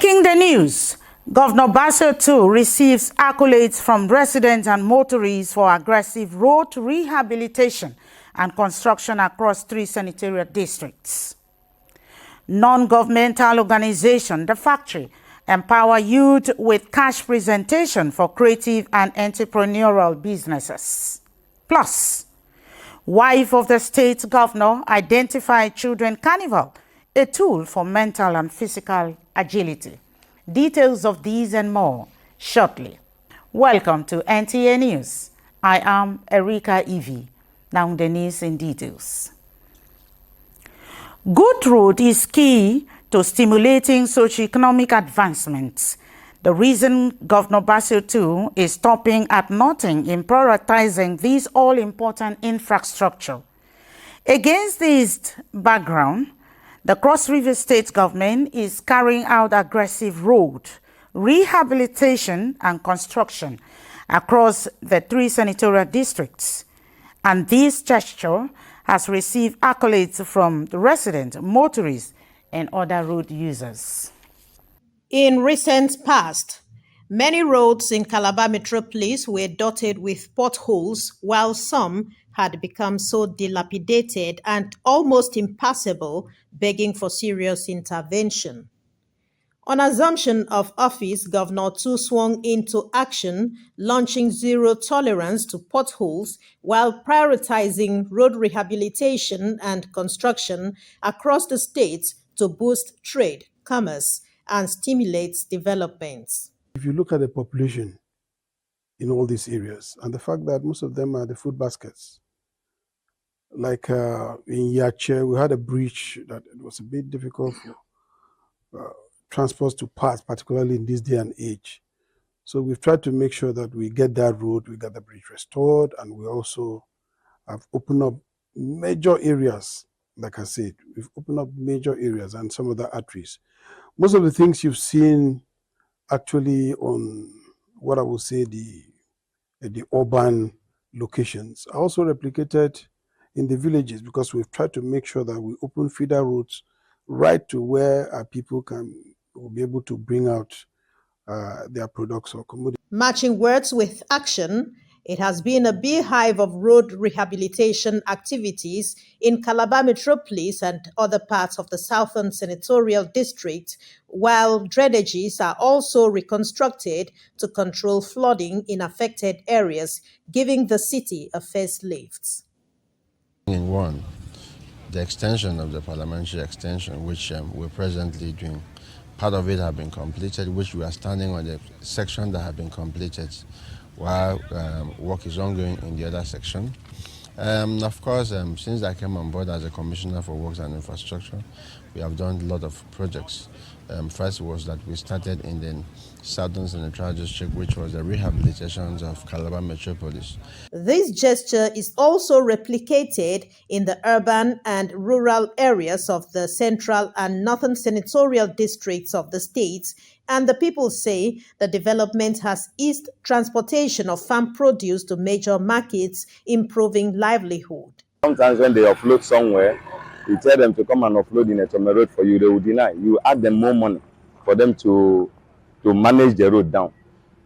Making the news, Governor Bassel too receives accolades from residents and motorists for aggressive road rehabilitation and construction across 3 senatorial districts. Non-governmental organization, The Factory, empower youth with cash presentation for creative and entrepreneurial businesses. Plus, wife of the state governor identified children carnival, a tool for mental and physical agility. Details of these and more shortly. Welcome to NTA News. I am Erika Evie. Now the news in details. Good road is key to stimulating socio-economic advancements. The reason Governor Bassel too is stopping at nothing in prioritizing this all-important infrastructure. Against this background, the Cross River State government is carrying out aggressive road rehabilitation and construction across the 3 senatorial districts. And this gesture has received accolades from the residents, motorists, and other road users. In recent past, many roads in Calabar metropolis were dotted with potholes, while some had become so dilapidated and almost impassable, begging for serious intervention. On assumption of office, Governor Tu swung into action, launching zero tolerance to potholes while prioritizing road rehabilitation and construction across the state to boost trade, commerce, and stimulate development. If you look at the population in all these areas, and the fact that most of them are the food baskets, like in Yache, we had a breach that it was a bit difficult for transports to pass, particularly in this day and age. So we've tried to make sure that we get that road, we get the bridge restored, and we also have opened up major areas. Like I said, we've opened up major areas and some of the arteries. Most of the things you've seen actually on what I would say the urban locations are also replicated in the villages, because we've tried to make sure that we open feeder roads right to where our people will be able to bring out their products or commodities. Matching words with action, it has been a beehive of road rehabilitation activities in Calabar metropolis and other parts of the southern senatorial district, while drainages are also reconstructed to control flooding in affected areas, giving the city a facelift. In one, the extension of the parliamentary extension, which we're presently doing, part of it has been completed, which we are standing on the section that has been completed, while work is ongoing in the other section. Of course, since I came on board as a Commissioner for Works and Infrastructure, we have done a lot of projects. First was that we started in the Southern Senatorial District, which was the rehabilitations of Calabar metropolis. This gesture is also replicated in the urban and rural areas of the central and northern senatorial districts of the state, and the people say the development has eased transportation of farm produce to major markets, improving livelihood. Sometimes when they offload somewhere, you tell them to come and offload in a Tome road for you, they will deny. You add them more money for them to manage the road down.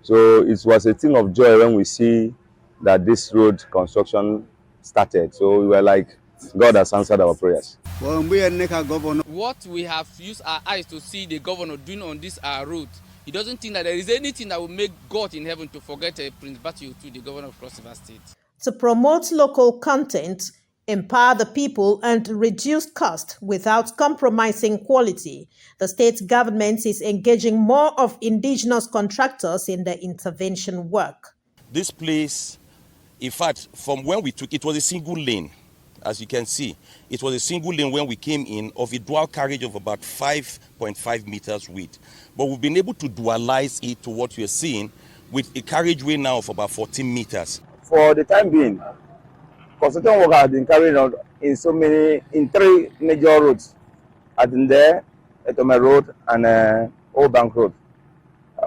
So it was a thing of joy when we see that this road construction started. So we were like, God has answered our prayers. What we have used our eyes to see the governor doing on this road, he doesn't think that there is anything that will make God in heaven to forget Prince Bassel to the governor of Cross River State. To promote local content, empower the people, and reduce cost without compromising quality, the state government is engaging more of indigenous contractors in the intervention work. This place, in fact, from when we took it was a single lane. As you can see, it was a single lane when we came in, of a dual carriage of about 5.5 meters width. But we've been able to dualize it to what you're seeing with a carriageway now of about 14 meters. For the time being, construction work has been carried out in 3 major roads, at Nde, Tome Road, and Old Bank Road,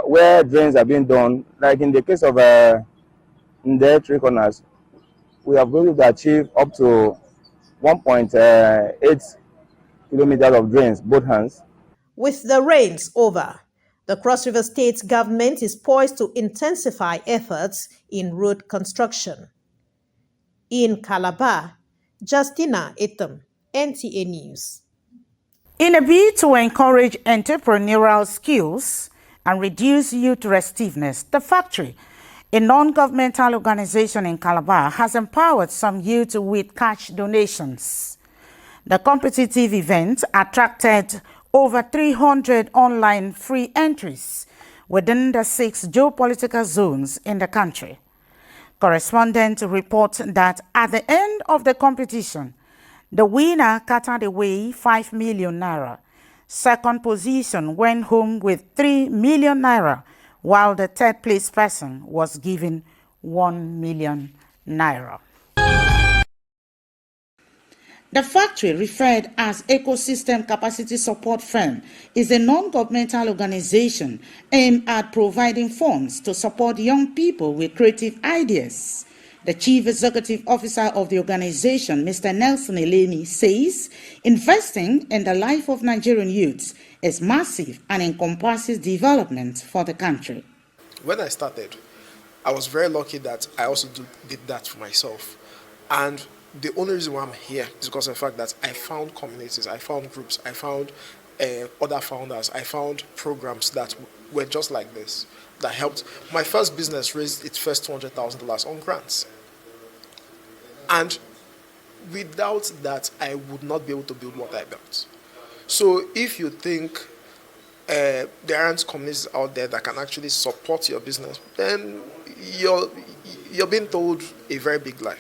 where drains are being done. Like in the case of Nde 3 corners, we have been able to achieve up to 1.8 kilometers of drains, both hands. With the rains over, The Cross River State government is poised to intensify efforts in road construction. In Calabar, Justina Etam, NTA News. In a bid to encourage entrepreneurial skills and reduce youth restiveness, The Factory, a non-governmental organization in Calabar, has empowered some youth with cash donations. The competitive event attracted over 300 online free entries within the 6 geopolitical zones in the country. Correspondents report that at the end of the competition, the winner carted away 5 million naira. Second position went home with 3 million naira, while the third place person was given 1 million naira. The Factory, referred as Ecosystem Capacity Support Firm, is a non-governmental organization aimed at providing funds to support young people with creative ideas. The Chief Executive Officer of the organization, Mr. Nelson Elemi, says investing in the life of Nigerian youths is massive and encompasses development for the country. When I started, I was very lucky that I also did that for myself. And the only reason why I'm here is because of the fact that I found communities, I found groups, I found other founders, I found programs that were just like this, that helped. My first business raised its first $200,000 on grants. And without that, I would not be able to build what I built. So if you think there aren't communities out there that can actually support your business, then you're being told a very big lie.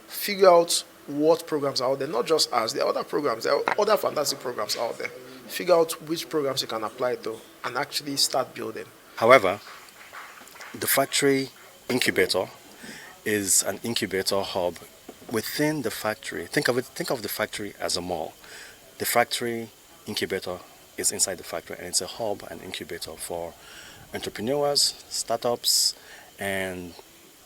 Figure out what programs are out there, not just us, there are other programs, there are other fantastic programs out there. Figure out which programs you can apply to and actually start building. However, the Factory Incubator is an incubator hub within the factory. Think of the factory as a mall. The Factory Incubator is inside the factory, and it's a hub and incubator for entrepreneurs, startups, and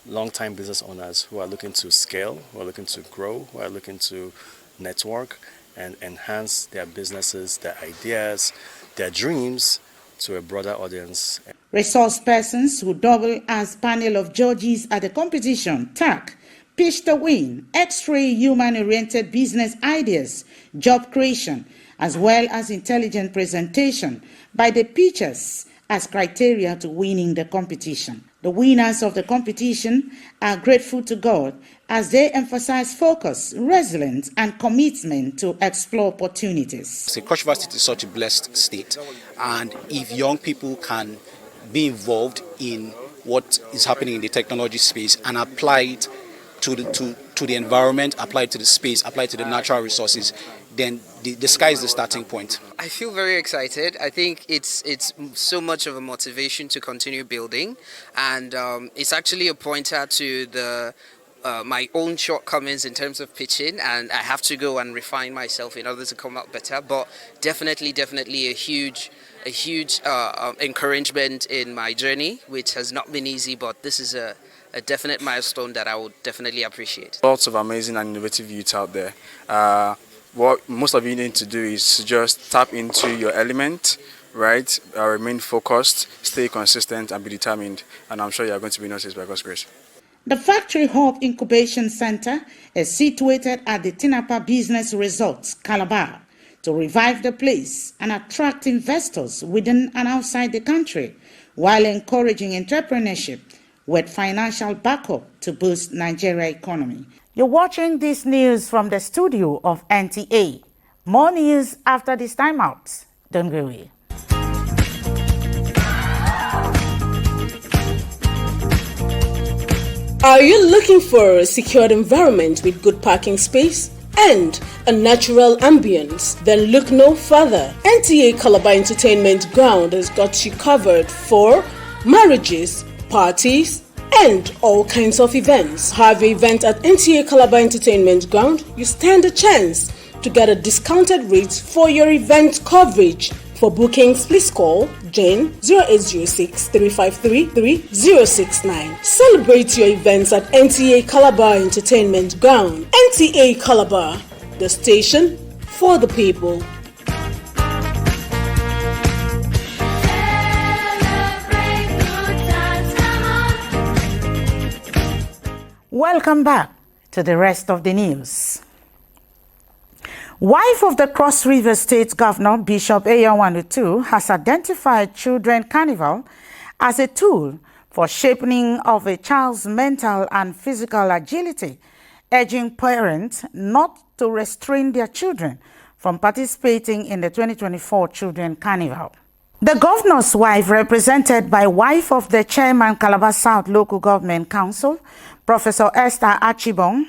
long-time business owners who are looking to scale, who are looking to grow, who are looking to network and enhance their businesses, their ideas, their dreams to a broader audience. Resource persons who double as panel of judges at the competition, TAC, pitched a win, X-ray human-oriented business ideas, job creation, as well as intelligent presentation by the pitchers as criteria to winning the competition. The winners of the competition are grateful to God as they emphasize focus, resilience, and commitment to explore opportunities. Cross River State is such a blessed state, and if young people can be involved in what is happening in the technology space and apply it to the environment, apply it to the space, apply it to the natural resources, then the sky is the starting point. I feel very excited. I think it's so much of a motivation to continue building, and it's actually a pointer to the my own shortcomings in terms of pitching, and I have to go and refine myself in order to come out better. But definitely a huge encouragement in my journey, which has not been easy, but this is a definite milestone that I would definitely appreciate. Lots of amazing and innovative youths out there. What most of you need to do is just tap into your element, right? Remain focused, stay consistent, and be determined. And I'm sure you are going to be noticed by God's grace. The Factory Hub Incubation Center is situated at the Tinapa Business Resort, Calabar, to revive the place and attract investors within and outside the country, while encouraging entrepreneurship with financial backup to boost Nigeria economy. You're watching this news from the studio of NTA. More news after this timeout. Don't go away. Are you looking for a secured environment with good parking space and a natural ambience? Then look no further. Nta Calabar Entertainment Ground has got you covered for marriages, parties, and all kinds of events. Have an event at Nta Calabar Entertainment Ground, you stand a chance to get a discounted rate for your event coverage. For bookings, please call Jane 0806 353 3069. Celebrate your events at Nta Calabar Entertainment Ground. Nta Calabar, the station for the people. Welcome back to the rest of the news. Wife of the Cross River State Governor, Bishop Ayawanutu, has identified Children Carnival as a tool for shaping of a child's mental and physical agility, urging parents not to restrain their children from participating in the 2024 Children Carnival. The governor's wife, represented by wife of the chairman Calabar South Local Government Council, Professor Esther Achibong,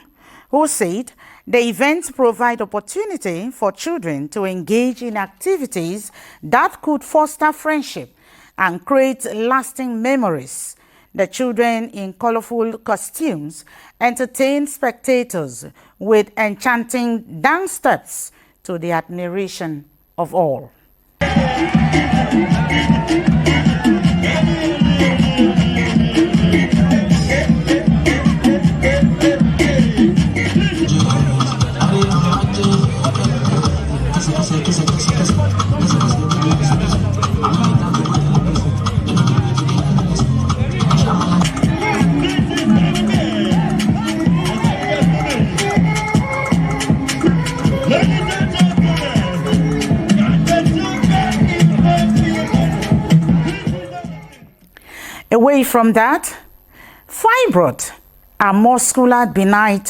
who said the events provide opportunity for children to engage in activities that could foster friendship and create lasting memories. The children in colorful costumes entertain spectators with enchanting dance steps to the admiration of all. Away from that, fibroid are muscular benign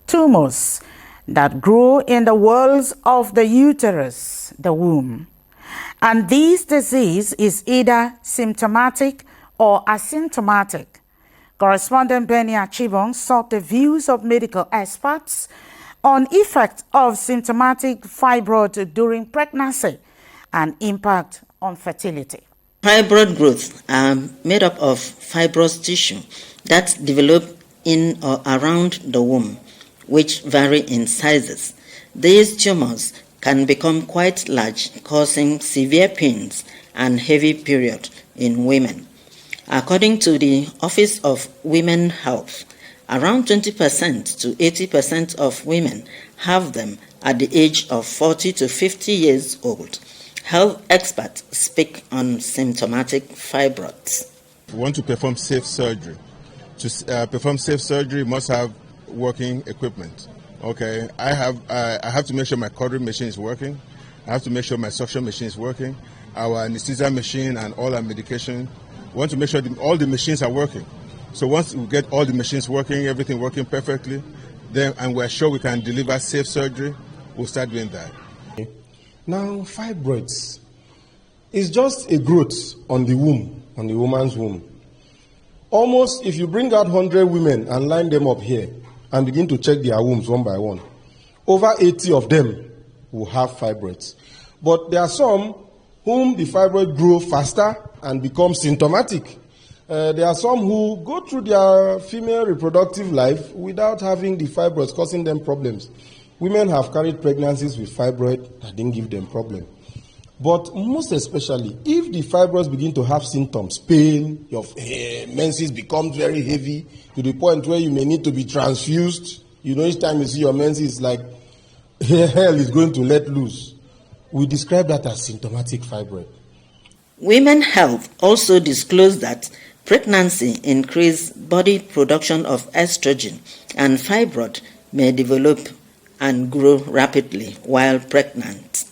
tumors that grow in the walls of the uterus, the womb. And this disease is either symptomatic or asymptomatic. Correspondent Benny Achibong sought the views of medical experts on effect of symptomatic fibroid during pregnancy and impact on fertility. Fibroid growths are made up of fibrous tissue that develop in or around the womb, which vary in sizes. These tumors can become quite large, causing severe pains and heavy period in women. According to the Office of Women Health, around 20% to 80% of women have them at the age of 40 to 50 years old. Health experts speak on symptomatic fibroids. We want to perform safe surgery. To perform safe surgery, you must have working equipment. Okay, I have to make sure my cording machine is working. I have to make sure my suction machine is working. Our anesthesia machine and all our medication. We want to make sure all the machines are working. So once we get all the machines working, everything working perfectly, then and we're sure we can deliver safe surgery, we'll start doing that. Now, fibroids is just a growth on the womb, on the woman's womb. Almost, if you bring out 100 women and line them up here and begin to check their wombs one by one, over 80 of them will have fibroids. But there are some whom the fibroid grow faster and become symptomatic. There are some who go through their female reproductive life without having the fibroids causing them problems. Women have carried pregnancies with fibroid that didn't give them problem. But most especially, if the fibroids begin to have symptoms, pain, your menses become very heavy to the point where you may need to be transfused. You know, each time you see your menses, it's like hell is going to let loose. We describe that as symptomatic fibroid. Women Health also disclosed that pregnancy increases body production of estrogen, and fibroid may develop and grow rapidly while pregnant.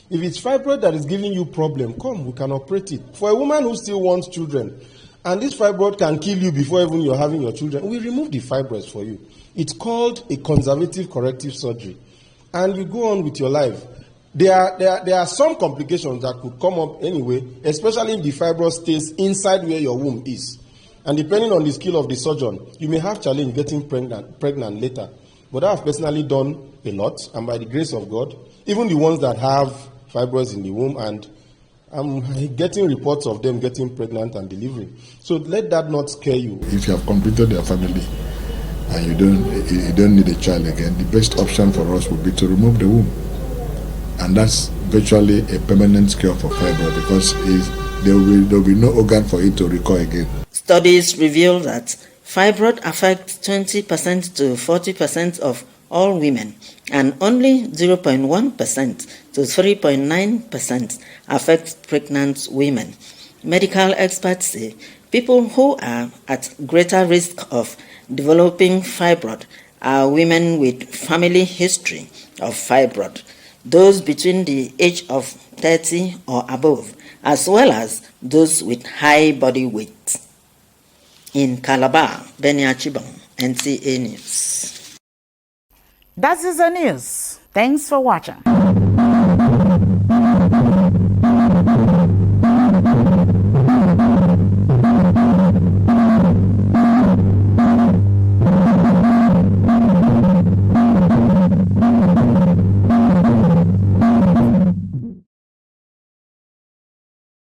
If it's fibroid that is giving you problem, come, we can operate it. For a woman who still wants children, and this fibroid can kill you before even you're having your children, we remove the fibroids for you. It's called a conservative corrective surgery. And you go on with your life. There are some complications that could come up anyway, especially if the fibroid stays inside where your womb is. And depending on the skill of the surgeon, you may have challenge getting pregnant later. But I have personally done a lot, and by the grace of God, even the ones that have fibroids in the womb, and I'm getting reports of them getting pregnant and delivering. So let that not scare you. If you have completed your family and you don't need a child again, the best option for us would be to remove the womb. And that's virtually a permanent cure for fibroid, because there will be no organ for it to recur again. Studies reveal that fibroid affects 20% to 40% of all women, and only 0.1% to 3.9% affect pregnant women. Medical experts say People who are at greater risk of developing fibroid are women with family history of fibroid, those between the age of 30 or above, as well as those with high body weight. In Calabar, Benny Achibong, NTA News. That is the news. Thanks for watching.